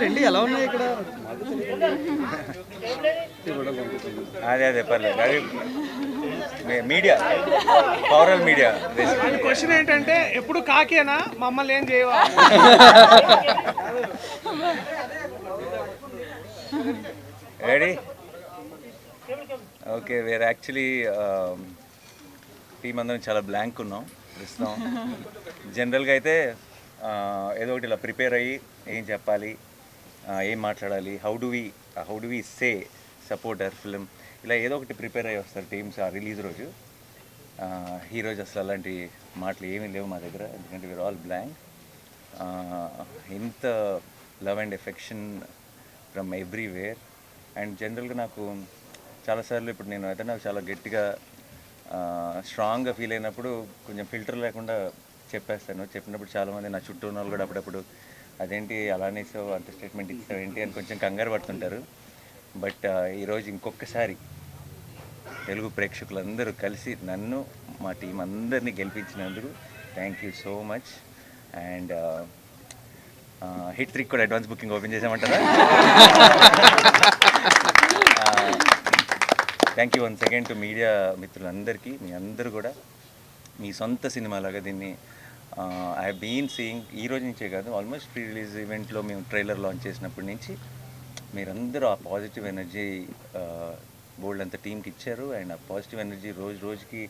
రండి, ఎలా ఉన్నాయి ఇక్కడ? అదే పర్లేదు. అది మీడియా, పవరల్ మీడియా. క్వశ్చన్ ఏంటంటే ఎప్పుడు కాకేనా, మమ్మల్ని ఏం చేయవా? Ready? Okay, where actually team అందరం చాలా బ్లాంక్ ఉన్నాం ప్రస్తుతం. జనరల్గా అయితే ఏదో ఒకటి ఇలా ప్రిపేర్ అయ్యి ఏం చెప్పాలి, ఏం మాట్లాడాలి, how do we say support our film, ఇలా ఏదో ఒకటి ప్రిపేర్ అయ్యి వస్తారు టీమ్స్ ఆ రిలీజ్ రోజు. ఈరోజు అసలు అలాంటి మాటలు ఏమీ లేవు మా దగ్గర, ఎందుకంటే వీఆర్ ఆల్ బ్లాంక్. ఇంత love and affection from everywhere. And జనరల్గా నాకు చాలాసార్లు ఇప్పుడు నేను అయితే నాకు చాలా గట్టిగా స్ట్రాంగ్గా ఫీల్ అయినప్పుడు కొంచెం ఫిల్టర్ లేకుండా చెప్పేస్తాను. చెప్పినప్పుడు చాలామంది నా చుట్టూ ఉన్న వాళ్ళు కూడా అప్పుడప్పుడు అదేంటి అలానే సో అంత స్టేట్మెంట్ ఇస్తావు ఏంటి అని కొంచెం కంగారు పడుతుంటారు. బట్ ఈరోజు ఇంకొకసారి తెలుగు ప్రేక్షకులందరూ కలిసి నన్ను మా టీం అందరినీ గెలిపించినందుకు thank you so much. And hit 3 కూడా అడ్వాన్స్ బుకింగ్ ఓపెన్ చేసామంటారా? Thank you once again to media మిత్రులందరికీ. మీ అందరూ కూడా మీ సొంత సినిమాలాగా దీన్ని ఐ హ్యావ్ బీన్ సీయింగ్. ఈ రోజు నుంచే కాదు, ఆల్మోస్ట్ ప్రీ రిలీజ్ ఈవెంట్లో మేము ట్రైలర్ లాంచ్ చేసినప్పటి నుంచి మీరందరూ ఆ పాజిటివ్ ఎనర్జీ బోల్డ్ అంత టీంకి ఇచ్చారు. అండ్ ఆ పాజిటివ్ ఎనర్జీ రోజు రోజుకి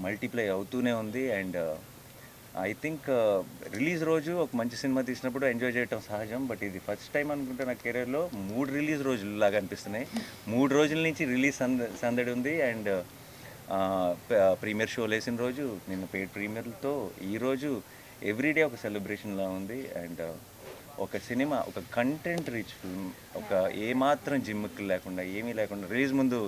మల్టిప్లై అవుతూనే ఉంది. అండ్ ఐ థింక్ రిలీజ్ రోజు ఒక మంచి సినిమా తీసినప్పుడు ఎంజాయ్ చేయటం సహజం, బట్ ఇది ఫస్ట్ టైం అనుకుంటే నా కెరీర్లో 3 రిలీజ్ రోజుల్లాగా అనిపిస్తున్నాయి. 3 రోజుల నుంచి రిలీజ్ సందడి ఉంది. అండ్ ప్రీమియర్ షోలు వేసిన రోజు, నిన్న పెయిడ్ ప్రీమియర్లతో ఈరోజు ఎవ్రీడే ఒక సెలబ్రేషన్లా ఉంది. అండ్ ఒక సినిమా, ఒక కంటెంట్ రిచ్ ఫిల్మ్, ఒక ఏమాత్రం జిమ్కి లేకుండా ఏమీ లేకుండా, రిలీజ్ ముందు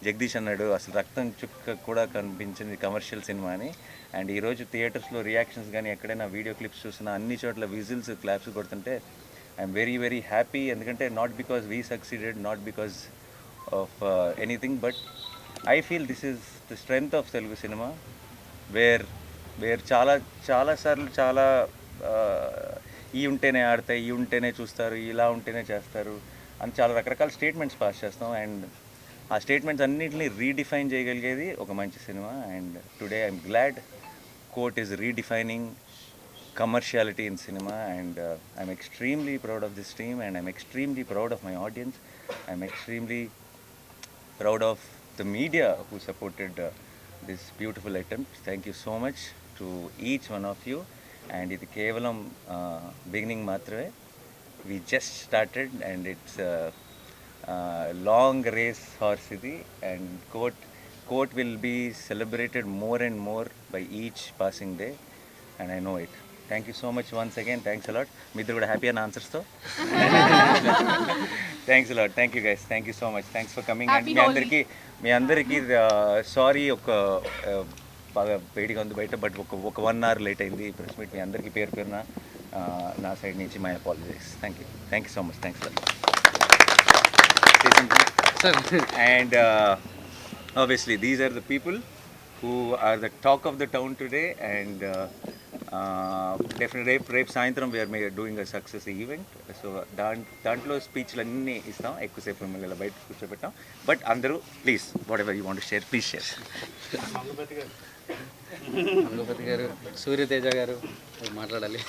జగదీష్ అన్నాడు అసలు రక్తం చుక్క కూడా కనిపించింది కమర్షియల్ సినిమా అని. అండ్ ఈరోజు థియేటర్స్లో రియాక్షన్స్ కానీ ఎక్కడైనా వీడియో క్లిప్స్ చూసినా అన్ని చోట్ల విజిల్స్ క్లాప్స్ కొడుతుంటే ఐఎమ్ వెరీ వెరీ హ్యాపీ. ఎందుకంటే not because we succeeded, not because of anything, but I feel this is the strength of Telugu cinema, where చాలాసార్లు చాలా ఈ ఉంటేనే ఆడతాయి, ఈ ఉంటేనే చూస్తారు, ఇలా ఉంటేనే చేస్తారు అని చాలా రకరకాల స్టేట్మెంట్స్ పాస్ చేస్తాం. అండ్ ఆ స్టేట్మెంట్స్ అన్నింటినీ రీడిఫైన్ చేయగలిగేది ఒక మంచి cinema. And today I'm glad court is redefining commerciality in cinema. And I'm extremely proud of this team, and I'm extremely proud of my audience. I'm extremely proud of the media who supported this beautiful attempt. Thank you so much to each one of you. And ఇది కేవలం beginning మాత్రమే. We just started and it's long race horse ఇది, and court will be celebrated more and more by each passing day, and I know it. Thank you so much once again. Thanks a lot. మీ ఇద్దరు కూడా happy అని ఆన్సర్స్తో thanks a lot. Thank you guys. Thank you so much. Thanks for coming. And మీ అందరికీ sorry, ఒక బాగా వేడిగా ఉంది బయట, but ఒక 1 hour లేట్ అయింది ప్రెస్ మీట్. మీ అందరికీ పేరు పేరున నా సైడ్ నుంచి my apologies. Thank you so much. Thanks a lot. And obviously these are the people who are the talk of the town today. And definitely రేపు సాయంత్రం we're doing a success event. So దాంట్లో స్పీచ్లు అన్నీ ఇస్తాం, ఎక్కువసేపు మిమ్మల్ని ఇలా బయట కూర్చోబెట్టాం. బట్ అందరూ please whatever you want to share, please share. Mangapati గారు, సూర్యతేజ గారు మాట్లాడాలి.